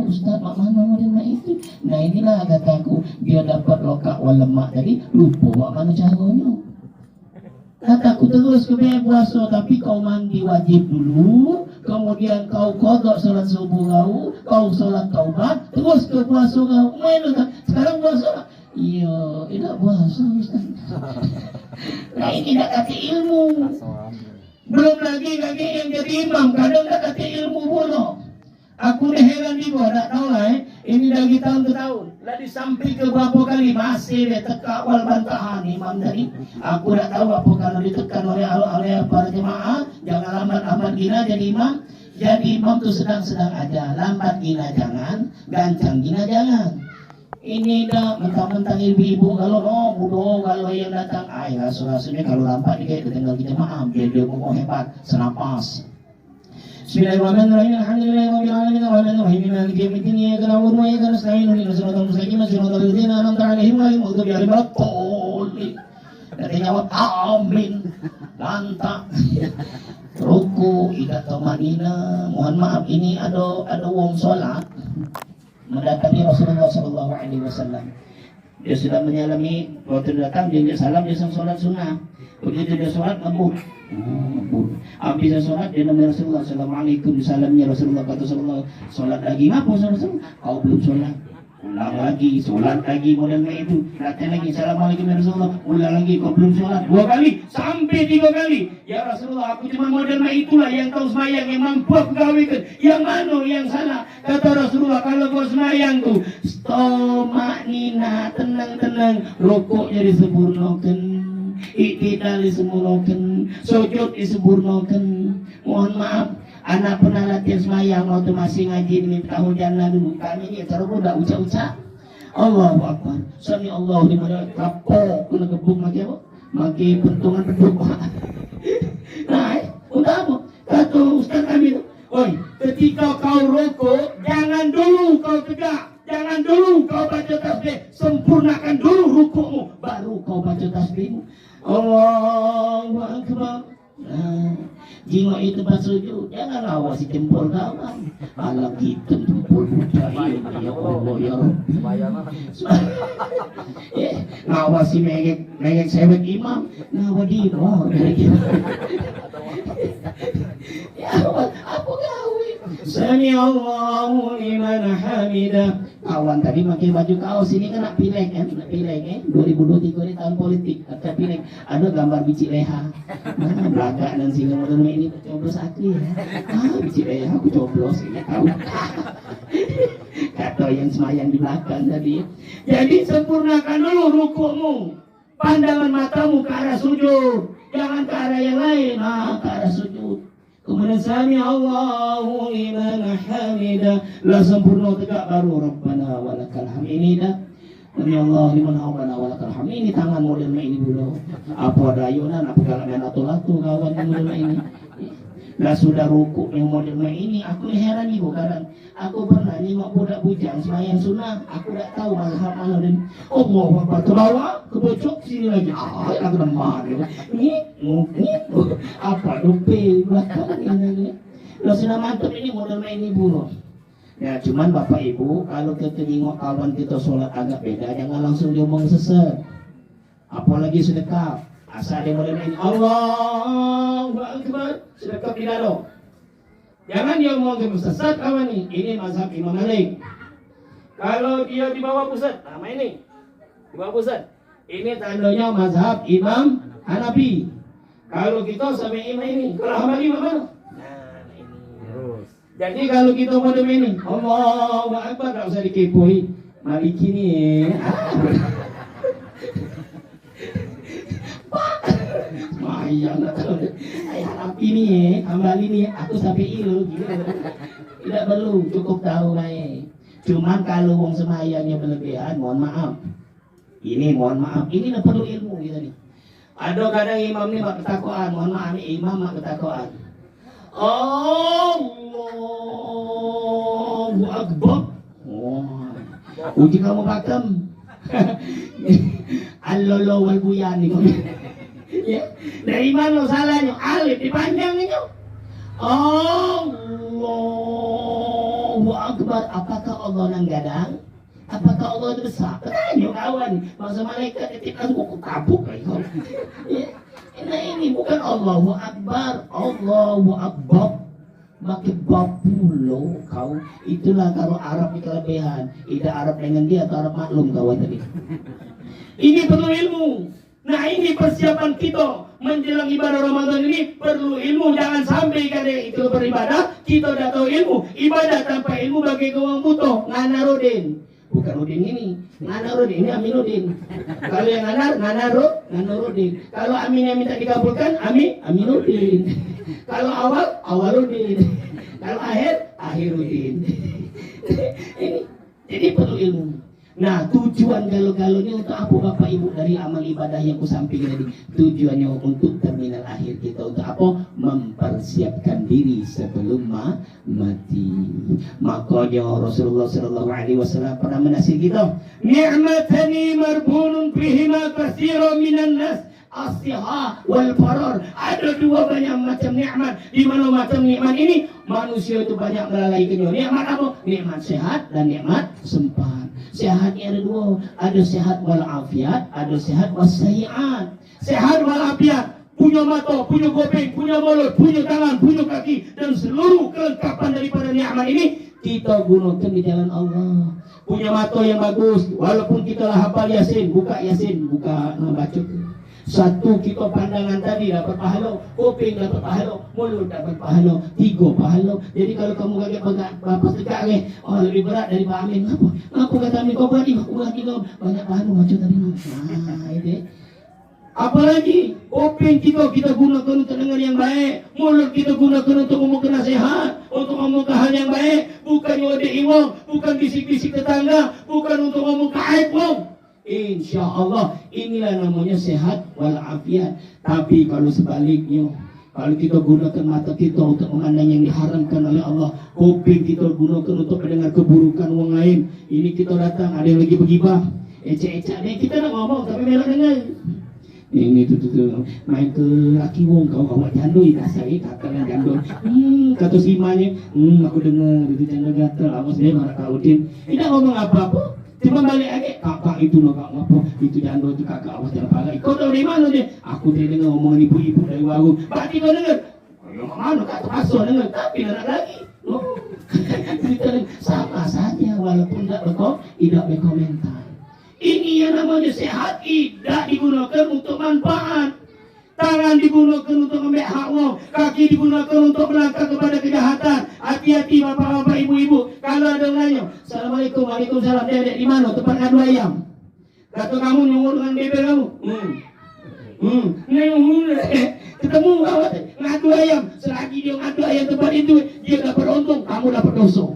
Ustaz, mak mana model mak itu? Nah inilah kataku, dia dapat lokak wal lemak tadi, lupa mak mana caranya. Kataku terus ke puasa, tapi kau mandi wajib dulu, kemudian kau qada salat subuh kau salat taubat, terus ke puasa kau. Mana sekarang puasa? Iya, tidak puasa Ustaz. Nah ini tidak kasih ilmu. Belum lagi yang jadi imam, kadang tak kasih ilmu pula. Aku dah heran juga, tak tahu lah ini dari tahun ke tahun. Lah disamping ke berapa kali masih dia teka awal bantahan imam tadi. Aku tak tahu apa kalau ditekan oleh para jemaah, jangan lambat-lambat gina jadi imam. Jadi imam tu sedang-sedang aja, lambat gina jangan, gancang gina jangan. Ini dah mentang-mentang ibu-ibu kalau budo kalau yang datang, rasul-rasulnya kalau lambat dia tinggal kita maaf, dia ngomong hebat, senapas. Bismillahirrahmanirrahim. Alhamdulillahirabbil alamin arrahmanir rahim maliki yaumiddin iyyaka na'budu wa iyyaka nasta'in ihdinas siratal mustaqim siratal ladzina an'amta 'alaihim ghairil maghdubi 'alaihim waladdallin. Dari nyawa amin. Lantak. Ruku ida tamanina. Mohon maaf ini ada wong salat mendatangi Rasulullah sallallahu alaihi wasallam. Dia sudah menyalami waktu datang dia salam dia salat sunnah. Begitu dia salat ngebut. Habis sholat dia nama Rasulullah Assalamualaikum salamnya Rasulullah kata Rasulullah sholat lagi ngapa Rasulullah kau belum sholat ulang lagi sholat lagi model itu datang lagi Assalamualaikum ya Rasulullah ulang lagi kau belum sholat 2 kali sampai 3 kali ya Rasulullah aku cuma model itulah yang kau semayang yang mampu aku gawikan yang mana yang salah kata Rasulullah kalau kau semayang tuh stomak nina tenang-tenang rokoknya disempurnakan iktidal disempurnakan, sujud disempurnakan. Mohon maaf, anak pernah latihan semayang waktu masih ngaji di tahun jannah dulu. Kami ini cara udah ucap-ucap. Allahu Akbar. Sami Allah di mana kapok kena gebuk maki apa? Maki pentungan beduk. Nah, udah apa? Kata Ustaz kami itu, oi, ketika kau rokok, jangan dulu kau tegak. Jangan dulu kau baca tasbih, sempurnakan dulu rukukmu, baru kau baca tasbihmu. Allahu Akbar. Nah, jiwa itu pas sujud, jangan awasi jempol kawan. Alam hitam jempol budaya, ya Allah ya Rabbi. Ngawasi megek sewek imam, ngawadi roh. Ya Allah, apa gawe? Sami Allahu liman hamidah. Kawan tadi pakai baju kaos ini kan nak pileg kan, 2023 ini tahun politik, ada pileg, ada gambar biji leha. Nah, belakang dan singa model ini coblos aku ya. Biji leha aku coblos ini tahu. Kata yang semayang di belakang tadi. Jadi sempurnakan dulu rukukmu. Pandangan matamu ke arah sujud, jangan ke arah yang lain. Ke arah sujud. Kemudian sami Allahu liman hamidah. La sempurna tegak baru Rabbana walakal hamd. Ini dah sami Allah liman hamidah walakal hamd. Ini tangan model ini dulu. Apa dayunan apa kalangan atau kawan model ini. Lah sudah rukuk yang model ini aku heran ibu kadang. Aku pernah nyimak budak bujang semayang sunnah, aku tak tahu mazhab mana dan Allah Akbar ke bawah, ke pojok sini lagi. Aku lemah dia. Ini apa dupe belakang ini. Lah sudah mantap ini model ini bunuh. Ya cuman Bapak Ibu kalau kita tengok kawan kita sholat agak beda jangan langsung diomong sesat. Apalagi sedekah. Asal dia model ini Allahu Akbar sedekah tidak ada. Jangan dia ngomong ke sesat kawan ini. Ini mazhab Imam Malik. Kalau dia di bawah pusat, nama ini di bawah pusat. Ini tandanya mazhab Imam Hanafi. Kalau kita sampai imam ini, kalau Hambali mana? Nah ini. Terus. Jadi kalau kita model ini, Allahu Akbar tak usah dikepoi. Maliki ni. Ayah Hanafi ni, Hambali ni, aku sampai ilu gitu. Tidak perlu, cukup tahu baik. Cuman kalau wong semayangnya berlebihan, mohon maaf. Ini mohon maaf, ini tidak perlu ilmu gitu nih. Ada kadang imam ni mak ketakwaan, mohon maaf ni imam mak ketakwaan. Allahu Akbar. Uji kamu pakam. Allolo wal buyan ni. Ya, dari mana salahnya? Alif dipanjang itu. Allahu Allahu Akbar. Apakah Allah nang gadang? Apakah Allah besar? Tanya kawan. Masa malaikat itu aku kabuk kau. Nah ini bukan Allahu Akbar. Allahu Akbar. Makin bapulo kau. Itulah kalau Arab itu kelebihan. Ida Arab dengan dia atau Arab maklum kawan tadi. Ini perlu ilmu. Nah ini persiapan kita menjelang ibadah Ramadan ini perlu ilmu. Jangan sampai kada itu beribadah kita udah tahu ilmu. Ibadah tanpa ilmu bagi orang butuh. Nganarudin. Bukan Udin ini, Nganarudin, ini Aminuddin. Kalau yang Nganarudin. Kalau Amin yang minta dikabulkan, Aminuddin. Kalau Awaludin. Kalau Akhiruddin. Jadi perlu ilmu. Nah, tujuan galau-galau ini untuk apa Bapak Ibu dari amal ibadah yang kusampaikan tadi? Tujuannya untuk terminal akhir kita. Untuk apa? Mempersiapkan diri sebelum mati. Makanya Rasulullah SAW pernah menasih kita, ni'matani marbunun bihima katsirun minan nas, as-siha wal farar. Ada dua banyak macam nikmat. Di mana macam nikmat ini manusia itu banyak melalaikannya. Nikmat apa? Nikmat sehat dan nikmat sempat. Sehatnya ada dua, ada sehat walafiat, ada sehat wasai'at. Sehat walafiat, punya mata, punya kuping, punya mulut, punya tangan, punya kaki, dan seluruh kelengkapan daripada nikmat ini kita gunakan di jalan Allah. Punya mata yang bagus, walaupun kita lah hafal Yasin, buka baca. Satu kita pandangan tadi dapat pahala, kuping dapat pahala, mulut dapat pahala, 3 pahala. Jadi kalau kamu kaget bapak tegak ke, oh lebih berat dari Pak Amin. Apa kata Amin kau berani, aku banyak pahala macam tadi. Nah itu. Apalagi kuping kita gunakan untuk dengar yang baik, mulut kita gunakan untuk ngomong nasihat, untuk ngomong hal yang baik, bukan nyodai wong, bukan bisik-bisik tetangga, bukan untuk ngomong aib wong. Insya Allah inilah namanya sehat walafiat. Tapi kalau sebaliknya, kalau kita gunakan mata kita untuk memandang yang diharamkan oleh Allah, kuping kita gunakan untuk mendengar keburukan orang lain, ini kita datang ada yang lagi bergibah, ecek-ecek deh, kita nak ngomong tapi mereka dengar. Ini tuh main ke laki wong kau jandoi kasai kakak yang jandoi. Kata si imanya, aku dengar itu jandoi gatal, awas deh marah kau Udin. Tidak ngomong apa-apa. Cuma balik lagi, kakak itu loh kak ngapa, itu jandol itu kakak awas jangan pakai. Kau tahu dari mana dia? Aku dia dengar omongan ibu-ibu dari warung. Berarti kau dengar? Yang mana kak terpaksa dengar, tapi nak lagi. Sama saja walaupun tidak berkomentar. Ini yang namanya sehat, tidak digunakan untuk manfaat. Tangan digunakan untuk ambil hak wong, kaki digunakan untuk melangkah kepada kejahatan. Hati-hati bapak-bapak, ibu-ibu. Kalau ada yang nanya, Assalamualaikum, Waalaikumsalam, dek di mana tempat ngadu ayam? Kata kamu nyungul dengan bebel kamu. Ketemu kawan ngadu ayam. Selagi dia ngadu ayam tempat itu, dia dapat untung, kamu dapat dosa.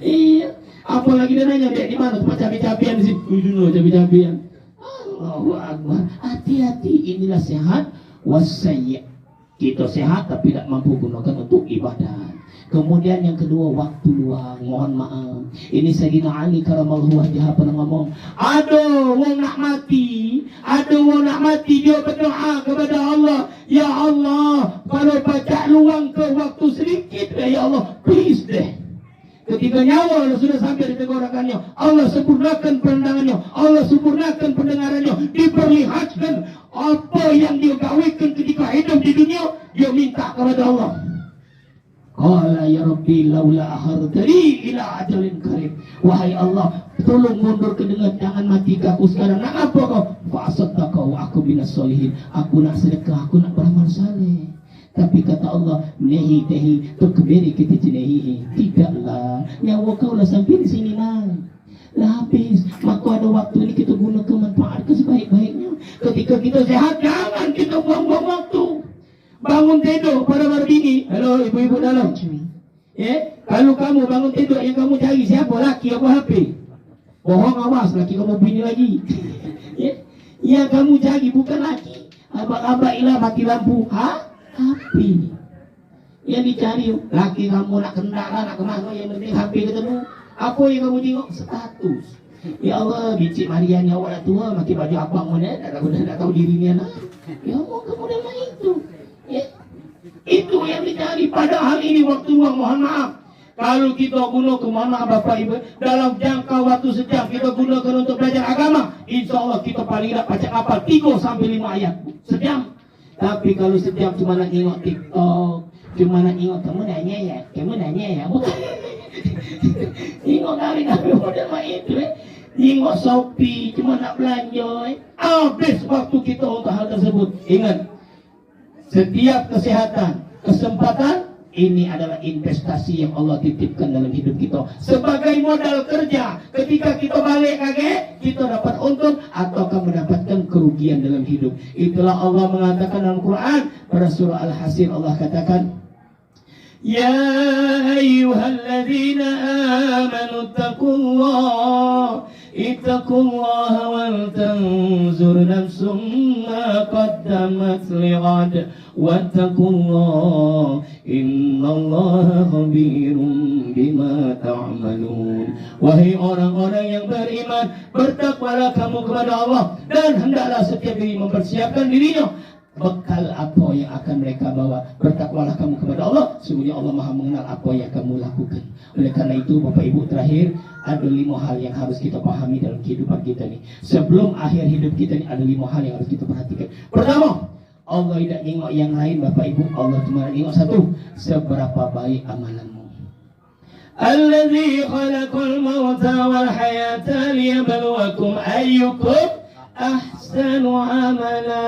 Iya. Apalagi dia nanya, dek di mana tempat cabai-cabian di situ? Cabai-cabian. Allahu Akbar. Hati-hati, inilah sehat wasayya. Kita sehat tapi tidak mampu gunakan untuk ibadah. Kemudian yang kedua, waktu luang. Mohon maaf. Ini Sayyidina Ali karamallahu wajhah pernah ngomong, ada wong nak mati, dia berdoa kepada Allah, ya Allah, kalau baca luang ke waktu sedikit, ya Allah, please deh. Ketika nyawa sudah sampai di tenggorokannya, Allah sempurnakan pandangannya, Allah sempurnakan pendengarannya, diperlihatkan apa yang dia gawikan ketika hidup di dunia, dia minta kepada Allah. Qala ya Rabbi laula akhartani ila ajalin qarib. Wahai Allah, tolong mundur ke dengan jangan mati aku sekarang. Nak apa kau? Fa asaddaka wa aku minas solihin. Aku nak sedekah, aku nak beramal saleh. Tapi kata Allah, nehi tehi tukbiri kita jenehi. Tidaklah, nyawa kau lah sampai di sini lah habis. Maka ada waktu ini kita gunakan manfaat ke sebaik-baiknya. Ketika kita sehat, jangan kita buang-buang waktu. Bangun tidur pada baru dini. Halo ibu-ibu dalam. Kalau kamu bangun tidur, yang kamu cari siapa? Laki apa HP? Bohong, awas, laki kamu bini lagi. Yang kamu cari bukan laki. Abang-abang ilah mati lampu. HP yang dicari, laki kamu nak kendaraan, nak kemana, yang penting HP ketemu. Apa yang kamu tengok? Status. Ya Allah, bicik Marian yang awak dah tua, makin baju abang mana, dah tahu dirinya nak. Ya Allah, kemudian itu. Ya. Itu yang dicari. Padahal ini waktu luang, mohon maaf. Kalau kita gunakan, mana Bapak Ibu, dalam jangka waktu sejam kita gunakan untuk belajar agama, insya Allah kita paling tidak baca apa 3-5 ayat sejam. Tapi kalau sejam cuma nak tengok TikTok, cuma nak tengok kamu nanya ya, bukan. Tengok kali model main itu, tengok Shopee, cuma nak belanja. Habis waktu kita untuk hal tersebut. Ingat, setiap kesehatan, kesempatan, ini adalah investasi yang Allah titipkan dalam hidup kita sebagai modal kerja. Ketika kita balik kaget, kita dapat untung ataukah mendapatkan kerugian dalam hidup. Itulah Allah mengatakan dalam Quran pada surah Al-Hasr, Allah katakan, Ya ayyuhalladzina amanu ittaqullaha wal tanzur nafsum ma qaddamat lighad wattaqullaha innallaha khabirum bima ta'malun. Wahai orang-orang yang beriman, bertakwalah kamu kepada Allah dan hendaklah setiap diri mempersiapkan dirinya bekal apa yang akan mereka bawa. Bertakwalah kamu kepada Allah, sungguhnya Allah Maha mengenal apa yang kamu lakukan. Oleh karena itu Bapak Ibu, terakhir ada 5 hal yang harus kita pahami dalam kehidupan kita nih. Sebelum akhir hidup kita nih, ada 5 hal yang harus kita perhatikan. Pertama, Allah tidak nengok yang lain Bapak Ibu, Allah cuma nengok satu, seberapa baik amalanmu. Alladzi khalaqal mauta wal hayata liyabluwakum ayyukum ahsanu amala.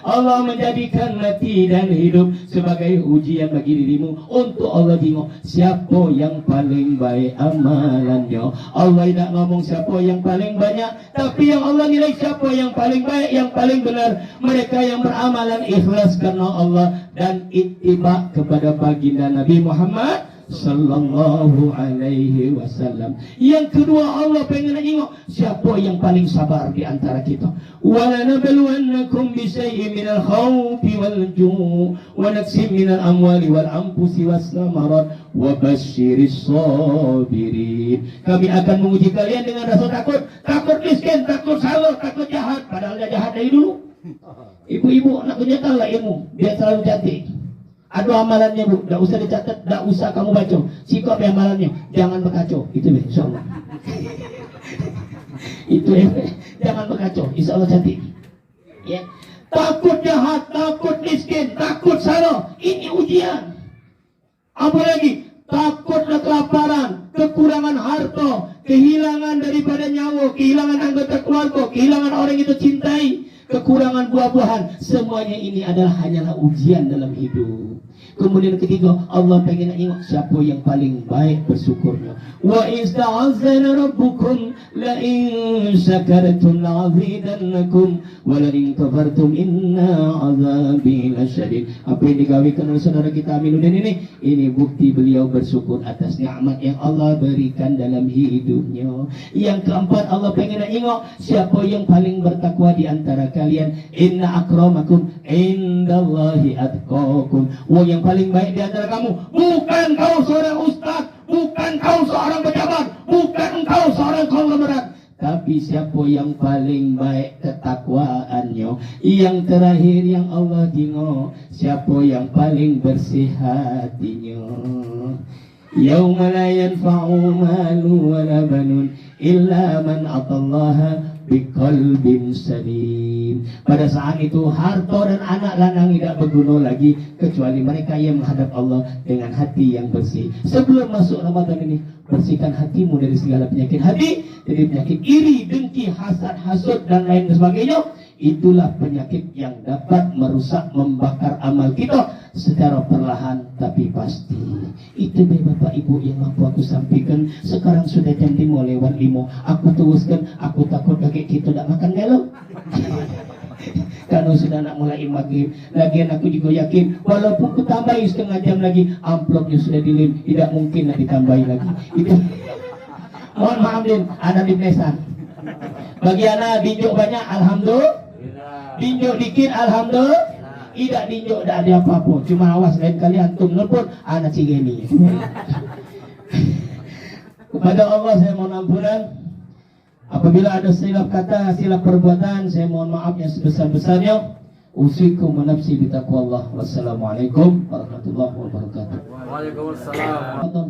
Allah menjadikan mati dan hidup sebagai ujian bagi dirimu untuk Allah tengok siapa yang paling baik amalannya. Allah tidak ngomong siapa yang paling banyak, tapi yang Allah nilai siapa yang paling baik, yang paling benar. Mereka yang beramalan ikhlas karena Allah dan ittiba kepada baginda Nabi Muhammad Sallallahu alaihi wasallam. Yang kedua, Allah pengen tengok siapa yang paling sabar di antara kita. Walanabluwannakum bisyai'in minal khawfi wal ju' wa naqsin minal amwali wal anfusi was samarat wa basyiris sabirin. Kami akan menguji kalian dengan rasa takut, takut miskin, takut salah, takut jahat. Padahal dia jahat dari dulu. Ibu-ibu nak kenyatalah ilmu, dia selalu cantik. Ada amalannya Bu, tidak usah dicatat, tidak usah kamu baca. Sikap amalannya, jangan berkacau. Itu insyaAllah. Itu jangan berkacau, insyaAllah cantik. Ya. Takut jahat, takut miskin, takut salah, ini ujian. Apalagi takut kelaparan, kekurangan harta, kehilangan daripada nyawa, kehilangan anggota keluarga, kehilangan orang yang kita cintai, kekurangan buah-buahan. Semuanya ini adalah hanyalah ujian dalam hidup. Kemudian ketiga, Allah pengen tengok siapa yang paling baik bersyukurnya. Wa ista'azana rabbukum la in syakartum la'azidannakum wa la in kafartum inna azabi lasyadid. Apa yang digawikan oleh saudara kita Aminuddin ini bukti beliau bersyukur atas nikmat yang Allah berikan dalam hidupnya. Yang keempat, Allah pengen tengok siapa yang paling bertakwa di antara kalian. Inna akramakum indallahi atqakum. Yang paling baik di antara kamu bukan kau seorang ustaz, bukan kau seorang pejabat, bukan engkau seorang konglomerat, tapi siapa yang paling baik ketakwaannya. Yang terakhir yang Allah tengok siapa yang paling bersih hatinya. Yauma la yanfa'u malu wa la banun illa man atallaha biqalbin salim. Pada saat itu harta dan anak lanang tidak berguna lagi kecuali mereka yang menghadap Allah dengan hati yang bersih. Sebelum masuk Ramadan ini, bersihkan hatimu dari segala penyakit hati, dari penyakit iri, dengki, hasad, hasud dan lain sebagainya. Itulah penyakit yang dapat merusak, membakar amal kita secara perlahan tapi pasti. Itu Bapak Ibu yang mampu aku sampaikan. Sekarang sudah jam 5:05. Aku teruskan, aku takut kakek kita tak makan galau. Karena sudah nak mulai maghrib. Lagian aku juga yakin, walaupun ku tambahin setengah jam lagi, amplopnya sudah dilim, tidak mungkin nak ditambahin lagi. Itu. Mohon maaf Din, ada di Blesan. Bagi anak dinjuk banyak, alhamdulillah. Dinjuk dikit, alhamdulillah. Tidak dinjuk, tidak ada apa-apa. Cuma awas lain kali antum nelpon anak cigeni. Kepada Allah saya mohon ampunan. Apabila ada silap kata, silap perbuatan, saya mohon maaf yang sebesar-besarnya. Usikum wa nafsi bitaqwallah. Wassalamualaikum warahmatullahi wabarakatuh. Waalaikumsalam.